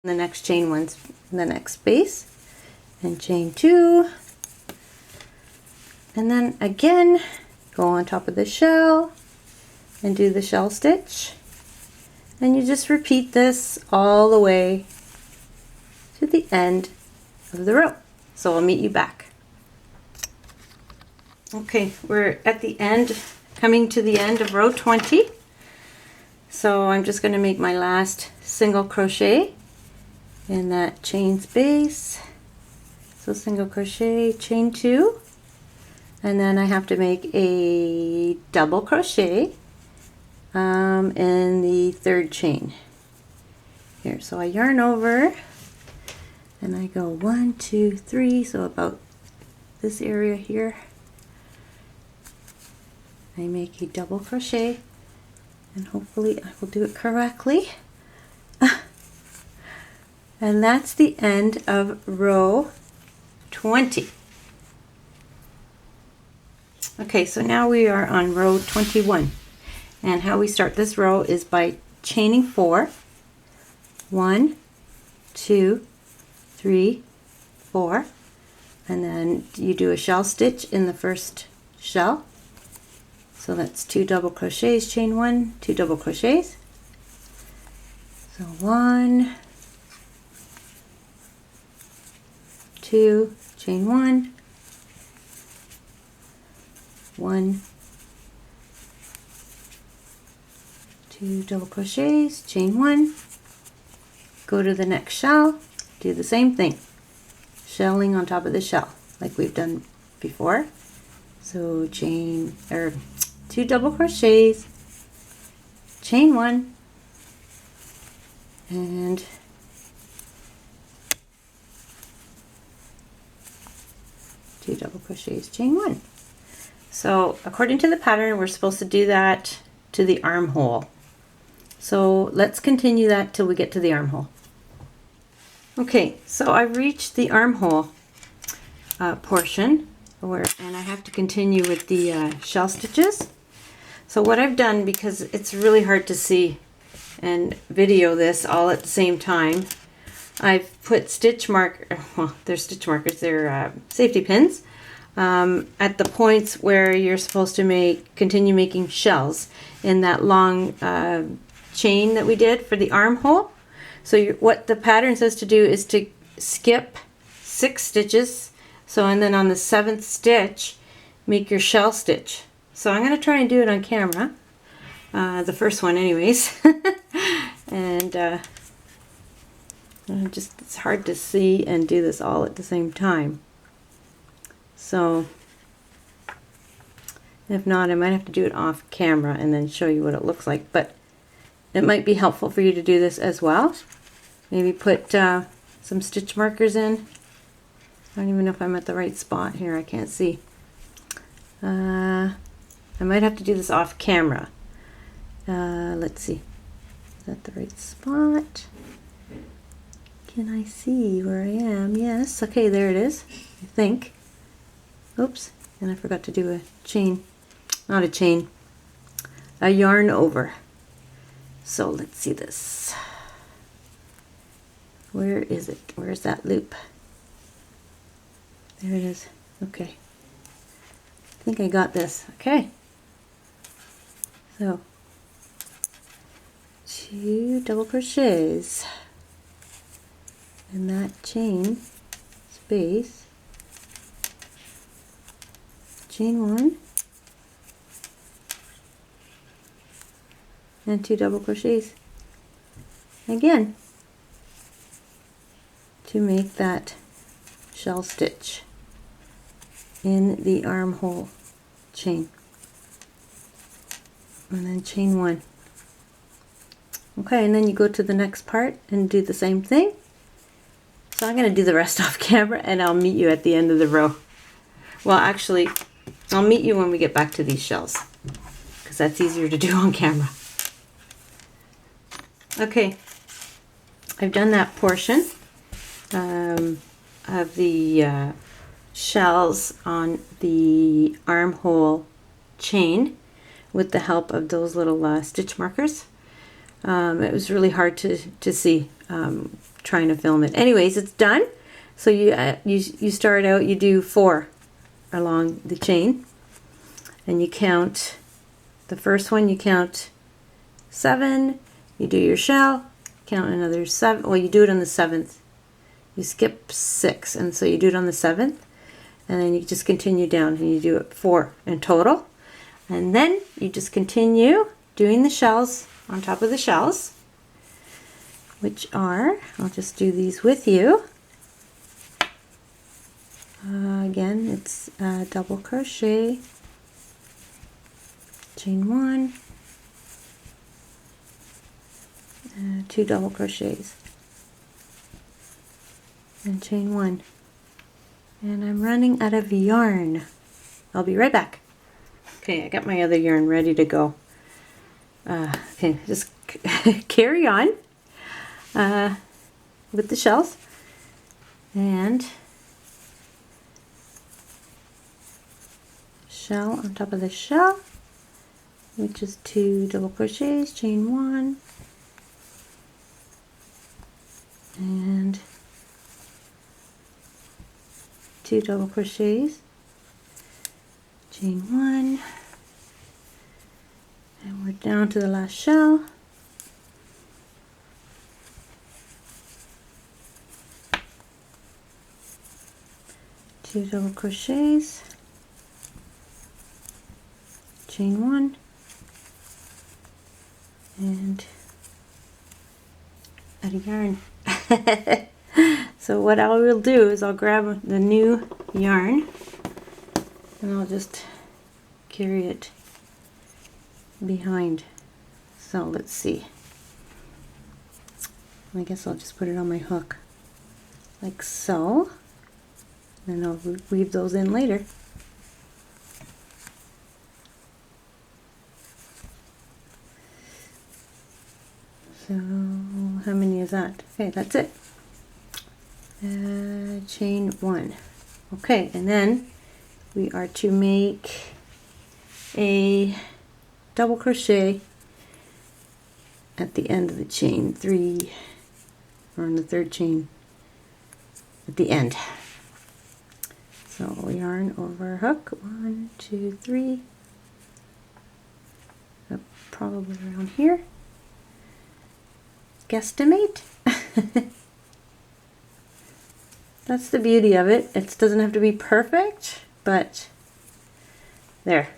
the next chain one's in the next space, and chain 2, and then again go on top of the shell and do the shell stitch, and you just repeat this all the way to the end of the row. So I'll meet you back. Okay, we're at the end, coming to the end of row 20. So I'm just going to make my last single crochet in that chain space. So single crochet, chain 2, and then I have to make a double crochet in the third chain here. So I yarn over and I go 1, 2, 3, so about this area here. I make a double crochet, and hopefully I will do it correctly. And that's the end of row 20. Okay, so now we are on row 21, and how we start this row is by chaining 4. 1, 2, 3, 4, and then you do a shell stitch in the first shell. So that's 2 double crochets, chain 1, 2 double crochets. So 1, 2, chain 1, 1, 2 double crochets, chain 1, go to the next shell, do the same thing, shelling on top of the shell like we've done before. So chain, or 2 double crochets, chain 1, and 2 double crochets, chain 1. So according to the pattern, we're supposed to do that to the armhole. So let's continue that till we get to the armhole. Okay, so I've reached the armhole portion, and I have to continue with the shell stitches. So what I've done, because it's really hard to see and video this all at the same time, I've put stitch mark, well, they're stitch markers, they're safety pins, at the points where you're supposed to continue making shells in that long chain that we did for the armhole. So what the pattern says to do is to skip 6 stitches. So, and then on the 7th stitch, make your shell stitch. So I'm going to try and do it on camera, the first one anyways. And it's hard to see and do this all at the same time. So if not, I might have to do it off camera and then show you what it looks like. But it might be helpful for you to do this as well. Maybe put some stitch markers in. I don't even know if I'm at the right spot here. I can't see. I might have to do this off camera. Let's see. Is that the right spot? Can I see where I am? Yes. Okay, there it is. I think. Oops. And I forgot to do a chain. Not a chain. A yarn over. So let's see this. Where is it? Where's that loop? There it is. Okay. I think I got this. Okay. So 2 double crochets in that chain space. Chain 1 and 2 double crochets again to make that shell stitch in the armhole chain, and then chain 1. Okay, and then you go to the next part and do the same thing. So I'm going to do the rest off camera, and I'll meet you at the end of the row. Well, actually, I'll meet you when we get back to these shells, because that's easier to do on camera. Okay, I've done that portion of the shells on the armhole chain with the help of those little stitch markers. It was really hard to see trying to film it. Anyways, it's done. So you start out, you do 4 along the chain, and you count the first one, you count 7, you do your shell, count another 7. Well, you do it on the 7th. You skip 6, and so you do it on the 7th, and then you just continue down and you do it 4 in total. And then you just continue doing the shells on top of the shells, which are, I'll just do these with you. Again, it's double crochet, chain 1, 2 double crochets, and chain 1. And I'm running out of yarn. I'll be right back. Okay, I got my other yarn ready to go. Okay, just carry on with the shells, and shell on top of the shell, which is 2 double crochets, chain 1, and 2 double crochets, chain 1, and we're down to the last shell. Two double crochets, chain 1, and out of yarn. So what I will do is I'll grab the new yarn and I'll just carry it behind. So let's see. I guess I'll just put it on my hook like so, and I'll weave those in later. So how many is that? Okay, that's it. Chain 1. Okay, and then we are to make a double crochet at the end of the chain 3, or on the 3rd chain at the end. So yarn over hook, 1, 2, 3, probably around here. Guesstimate. That's the beauty of it. It doesn't have to be perfect, but there,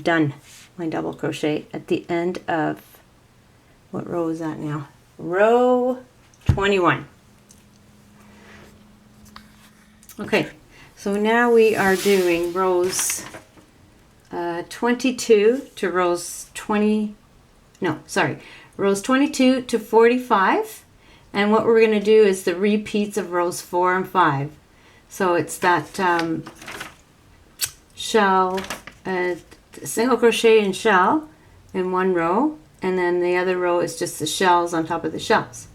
done. My double crochet at the end of, what row is that now? Row 21. Okay, so now we are doing rows 22 to rows 22 to 45. And what we're going to do is the repeats of rows 4 and 5. So it's that shell, single crochet and shell in one row, and then the other row is just the shells on top of the shells.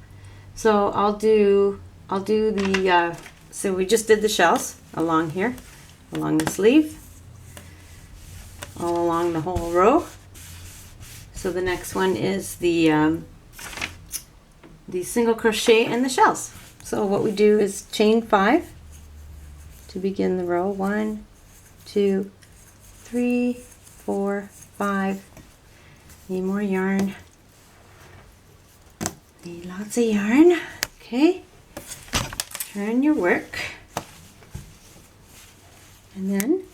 So I'll do the, so we just did the shells along here, along the sleeve, all along the whole row. So the next one is the single crochet and the shells. So what we do is chain 5 to begin the row. 1, 2, 3, 4, 5. Need more yarn. Need lots of yarn. Okay. Turn your work. And then,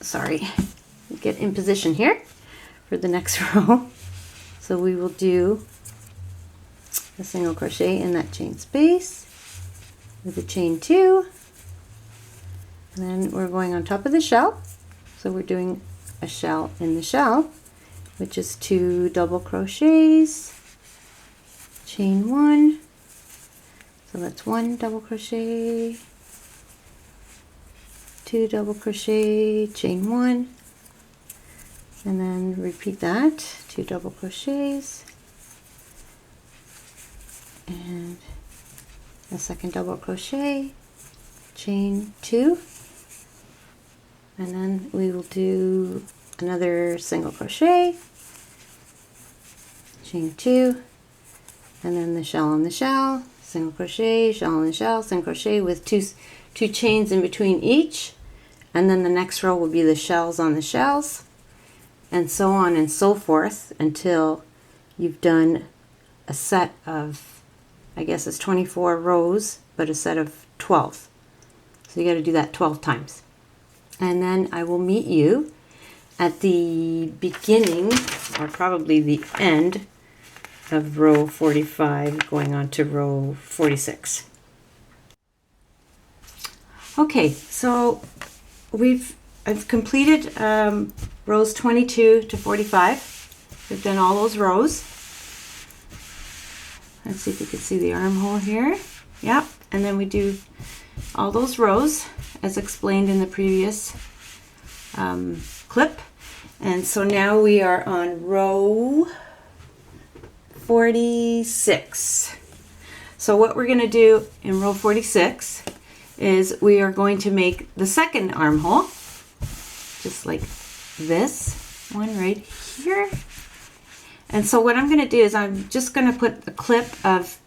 sorry, get in position here for the next row. So we will do a single crochet in that chain space with a chain 2, and then we're going on top of the shell. So we're doing a shell in the shell, which is 2 double crochets, chain 1. So that's 1 double crochet, 2 double crochet, chain 1, and then repeat that, 2 double crochets, and a second double crochet, chain 2, and then we will do another single crochet, chain 2, and then the shell on the shell, single crochet, shell in the shell, single crochet with two chains in between each, and then the next row will be the shells on the shells, and so on and so forth until you've done a set of, I guess it's 24 rows, but a set of 12. So you got to do that 12 times. And then I will meet you at the beginning, or probably the end, of row 45 going on to row 46. Okay, so I've completed rows 22 to 45. We've done all those rows. Let's see if you can see the armhole here. Yep, and then we do all those rows as explained in the previous clip. And so now we are on row 46. So what we're going to do in row 46 is we are going to make the second armhole, just like this one right here. And so what I'm going to do is I'm just going to put a clip of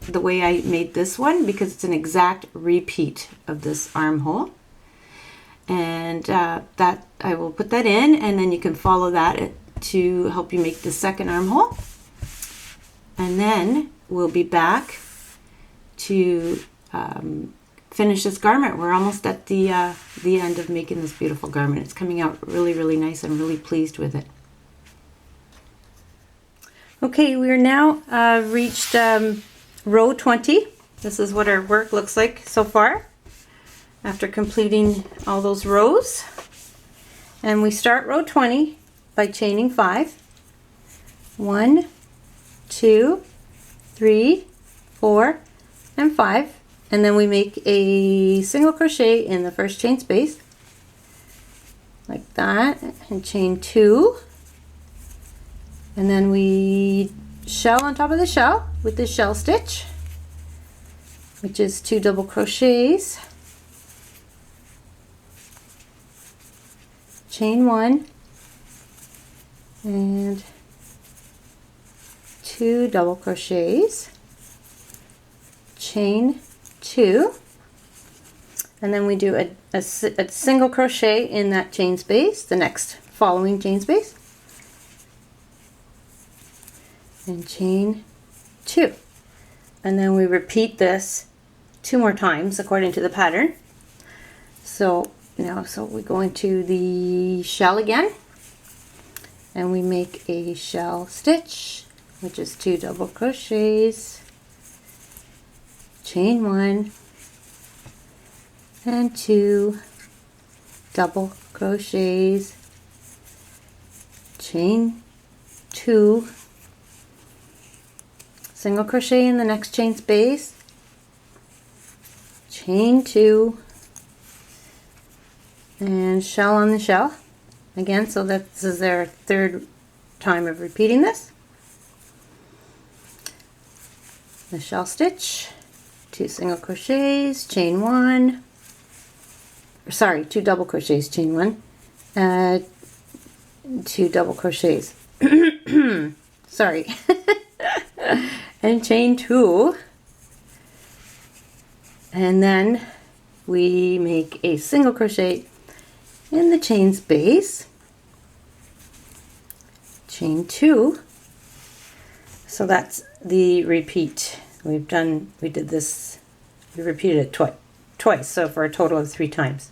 the way I made this one because it's an exact repeat of this armhole. And that I will put that in, and then you can follow that to help you make the second armhole. And then we'll be back to finish this garment. We're almost at the end of making this beautiful garment. It's coming out really, really nice. I'm really pleased with it. Okay, we are now reached row 20. This is what our work looks like so far after completing all those rows. And we start row 20 by chaining 5. 1, 2, 3, 4, and 5. And then we make a single crochet in the first chain space, like that, and chain 2. And then we shell on top of the shell with the shell stitch, which is 2 double crochets, chain 1, and 2 double crochets, chain 2, and then we do a single crochet in that chain space, the next following chain space, and chain 2, and then we repeat this 2 more times according to the pattern. So now, we go into the shell again, and we make a shell stitch, which is 2 double crochets, chain 1, and 2 double crochets, chain 2, single crochet in the next chain space, chain 2, and shell on the shell again. So this is our third time of repeating this. The shell stitch, 2 single crochets, chain 1, sorry, 2 double crochets, chain 1, 2 double crochets, sorry, and chain 2, and then we make a single crochet in the chain space, chain 2. So that's the repeat. We did this, we repeated it twice, so for a total of 3 times.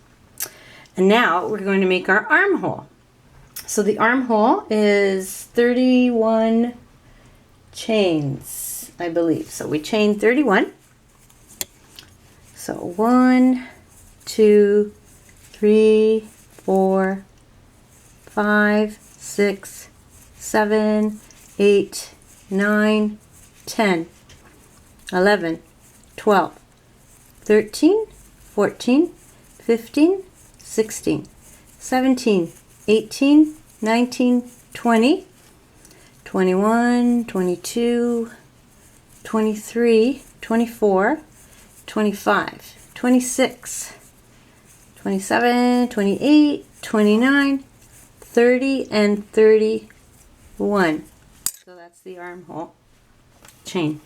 And now we're going to make our armhole. So the armhole is 31 chains, I believe. So we chain 31. So 1, 2, 3, 4, 5, 6, 7, 8, 9, 10, 11, 12, 13, 14, 15, 16, 17, 18, 19, 20, 21, 22, 23, 24, 25, 26, 27, 28, 29, 30, and 31. So that's the armhole chain.